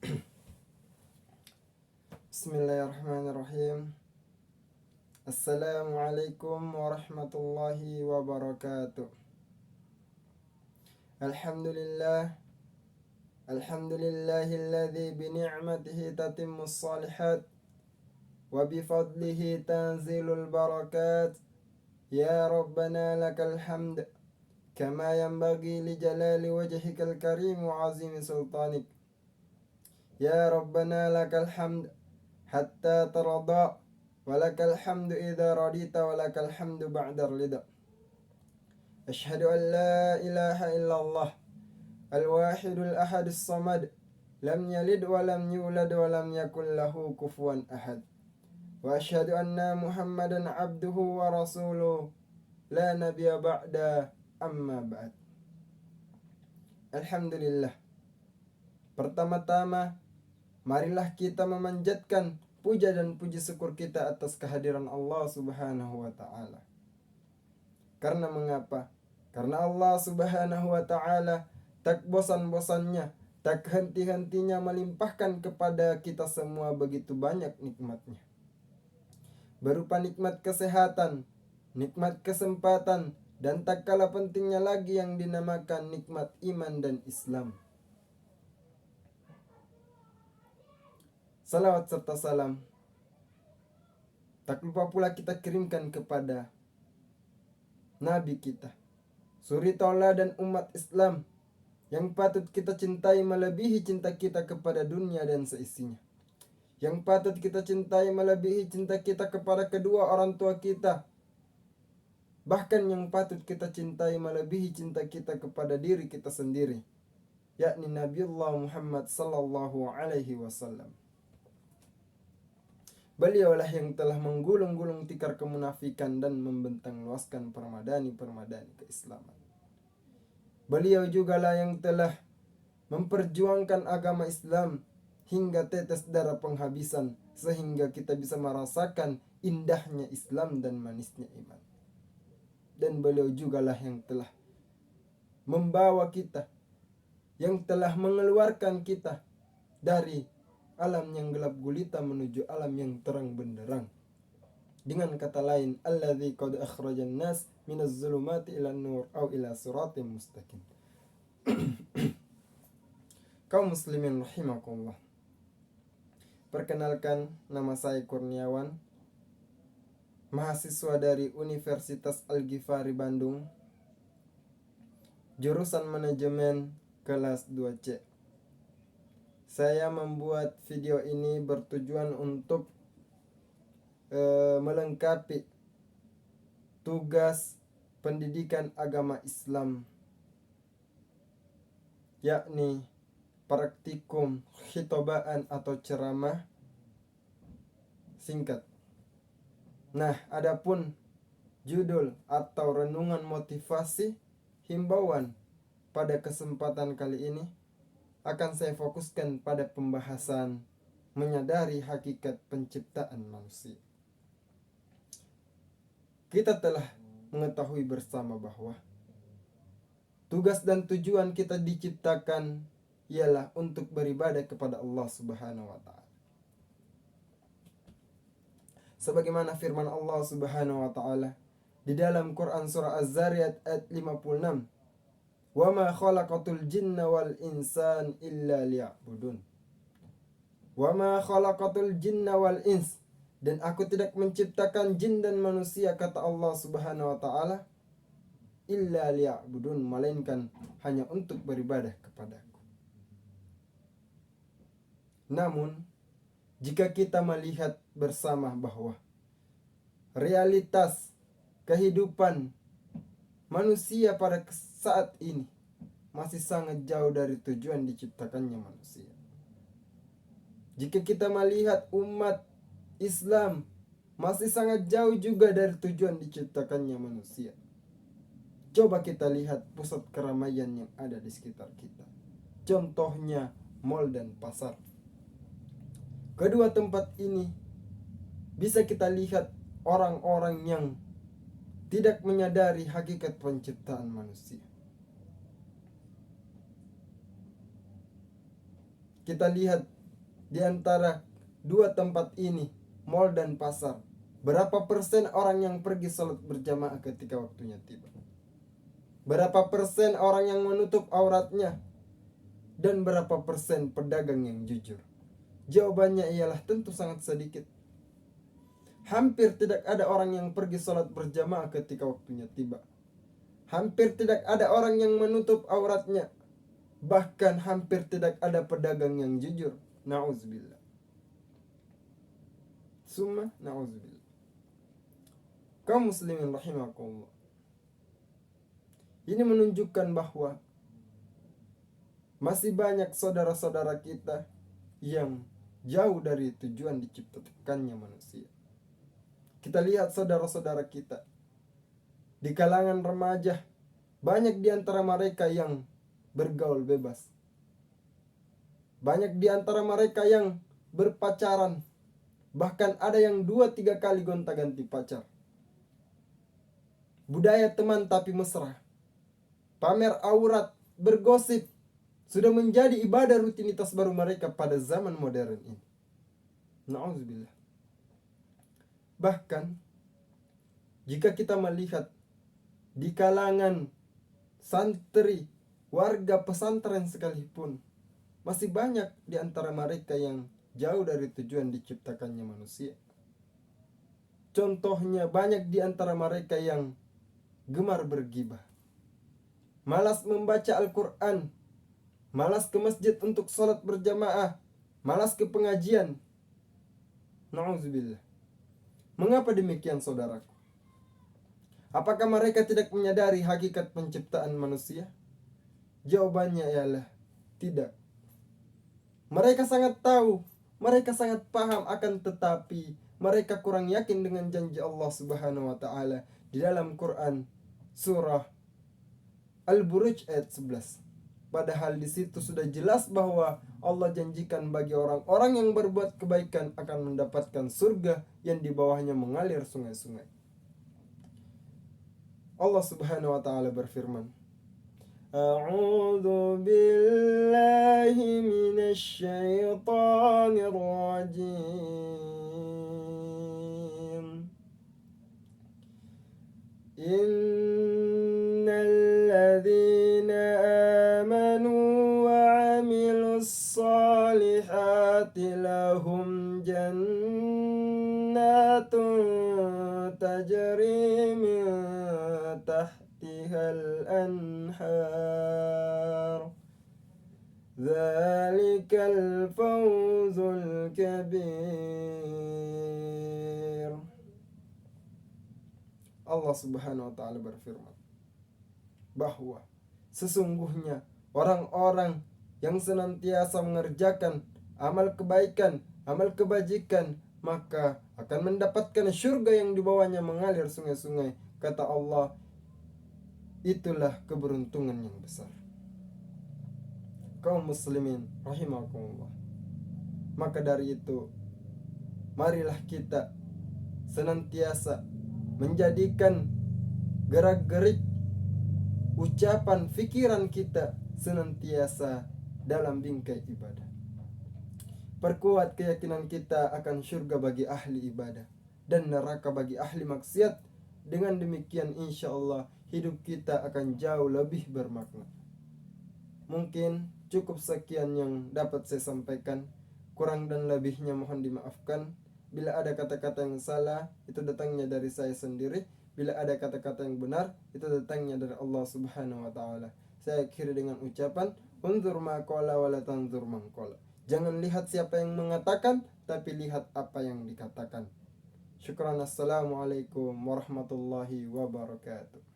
Bismillahirrahmanirrahim. Assalamualaikum warahmatullahi wabarakatuh. Alhamdulillah. Alhamdulillahilladzi bini'matihi tatimmus salihat wa bifadlihi tanzilul barakat. Ya Rabbana lakal hamd kama yanbaghi li jalali wajhikal karim wa azimi sultanik. Ya Rabbana lakal hamd hatta tarda walakal hamdu idza radita walakal hamdu ba'da ridha. Asyhadu an la ilaha illallah al-wahidul ahadus samad lam yalid wa lam yulad wa lam yakul lahu kufuwan ahad. Wa asyhadu anna Muhammadan abduhu wa rasuluh la nabiyya ba'da amma ba'd. Alhamdulillah. Pertama-tama marilah kita memanjatkan puja dan puji syukur kita atas kehadiran Allah Subhanahu wa taala. Karena mengapa? Karena Allah Subhanahu wa taala tak bosan-bosannya, tak henti-hentinya melimpahkan kepada kita semua begitu banyak nikmatnya. Berupa nikmat kesehatan, nikmat kesempatan, dan tak kalah pentingnya lagi yang dinamakan nikmat iman dan Islam. Salawat serta salam tak lupa pula kita kirimkan kepada Nabi kita, suri tauladan umat Islam yang patut kita cintai melebihi cinta kita kepada dunia dan seisinya, yang patut kita cintai melebihi cinta kita kepada kedua orang tua kita, bahkan yang patut kita cintai melebihi cinta kita kepada diri kita sendiri, yakni Nabiullah Muhammad sallallahu alaihi wasallam. Beliaulah yang telah menggulung-gulung tikar kemunafikan dan membentang luaskan permadani-permadani keislaman. Beliau jugalah yang telah memperjuangkan agama Islam hingga tetes darah penghabisan, sehingga kita bisa merasakan indahnya Islam dan manisnya iman. Dan beliau jugalah yang telah membawa kita, yang telah mengeluarkan kita dari alam yang gelap gulita menuju alam yang terang benderang. Dengan kata lain, alladzi qad akhrajan nas minaz zulumati ilan nur au ila siratim mustaqim. Kaum muslimin rahimakumullah. Perkenalkan, nama saya Kurniawan, mahasiswa dari Universitas Al-Ghifari Bandung, jurusan manajemen kelas 2C. Saya membuat video ini bertujuan untuk melengkapi tugas pendidikan agama Islam, yakni praktikum khitobaan atau ceramah singkat. Nah, adapun judul atau renungan motivasi himbauan pada kesempatan kali ini akan saya fokuskan pada pembahasan menyadari hakikat penciptaan manusia. Kita telah mengetahui bersama bahwa tugas dan tujuan kita diciptakan ialah untuk beribadah kepada Allah Subhanahu wa taala. Sebagaimana firman Allah Subhanahu wa taala di dalam Quran surah Az-Zariyat ayat 56, "Wa ma khalaqatul jinna wal insan illa liya'budun." Wa ma khalaqatul jinna wal ins, dan aku tidak menciptakan jin dan manusia, kata Allah Subhanahu wa taala, illa liya'budun, melainkan hanya untuk beribadah kepadaku. Namun, jika kita melihat bersama bahwa realitas kehidupan manusia pada saat ini masih sangat jauh dari tujuan diciptakannya manusia. Jika kita melihat umat Islam masih sangat jauh juga dari tujuan diciptakannya manusia. Coba kita lihat pusat keramaian yang ada di sekitar kita. Contohnya mal dan pasar. Kedua tempat ini bisa kita lihat orang-orang yang tidak menyadari hakikat penciptaan manusia. kita lihat di antara dua tempat ini, mal dan pasar, berapa persen orang yang pergi salat berjamaah ketika waktunya tiba? Berapa persen orang yang menutup auratnya? Dan berapa persen pedagang yang jujur? Jawabannya ialah tentu sangat sedikit. Hampir tidak ada orang yang pergi salat berjamaah ketika waktunya tiba. Hampir tidak ada orang yang menutup auratnya. Bahkan hampir tidak ada pedagang yang jujur. Na'udzubillah. Summa na'udzubillah. Kaum muslimin rahimakumullah. Ini menunjukkan bahwa masih banyak saudara-saudara kita yang jauh dari tujuan diciptakannya manusia. Kita lihat saudara-saudara kita di kalangan remaja, banyak di antara mereka yang bergaul bebas. Banyak di antara mereka yang berpacaran. Bahkan ada yang 2-3 kali gonta-ganti pacar. Budaya teman tapi mesra, pamer aurat, bergosip, sudah menjadi ibadah rutinitas baru mereka pada zaman modern ini. Na'udzubillah. Bahkan jika kita melihat di kalangan santri, warga pesantren sekalipun, masih banyak di antara mereka yang jauh dari tujuan diciptakannya manusia. Contohnya, banyak di antara mereka yang gemar bergibah, malas membaca Al-Quran, malas ke masjid untuk sholat berjamaah, malas ke pengajian. Na'udzubillah. Mengapa demikian, saudaraku? Apakah mereka tidak menyadari hakikat penciptaan manusia? Jawabannya ialah tidak. Mereka sangat tahu, mereka sangat paham, akan tetapi mereka kurang yakin dengan janji Allah Subhanahu wa taala di dalam Quran surah Al-Buruj ayat 11. Padahal di situ sudah jelas bahwa Allah janjikan bagi orang-orang yang berbuat kebaikan akan mendapatkan surga yang di bawahnya mengalir sungai-sungai. Allah Subhanahu wa taala berfirman, A'udzu billahi minasy syaithanir rajim. Innal ladzina amanu wa 'amilus shalihati lahum jannatun tajri min tahtihal anhar. Dzalikal fawzul kabir. Allah Subhanahu wa taala berfirman bahwa sesungguhnya orang-orang yang senantiasa mengerjakan amal kebaikan, amal kebajikan, maka akan mendapatkan surga yang di bawahnya mengalir sungai-sungai. Kata Allah, itulah keberuntungan yang besar. Kaum muslimin rahimakumullah. Maka dari itu, marilah kita senantiasa menjadikan gerak-gerik ucapan fikiran kita senantiasa dalam bingkai ibadah. Perkuat keyakinan kita akan surga bagi ahli ibadah dan neraka bagi ahli maksiat. Dengan demikian insya Allah hidup kita akan jauh lebih bermakna. Mungkin cukup sekian yang dapat saya sampaikan. Kurang dan lebihnya mohon dimaafkan. Bila ada kata-kata yang salah, itu datangnya dari saya sendiri. Bila ada kata-kata yang benar, itu datangnya dari Allah Subhanahu wa taala. Saya akhiri dengan ucapan, unzur ma qala wa la tanzur man qala. Jangan lihat siapa yang mengatakan, tapi lihat apa yang dikatakan. Syukran. Assalamualaikum warahmatullahi wabarakatuh.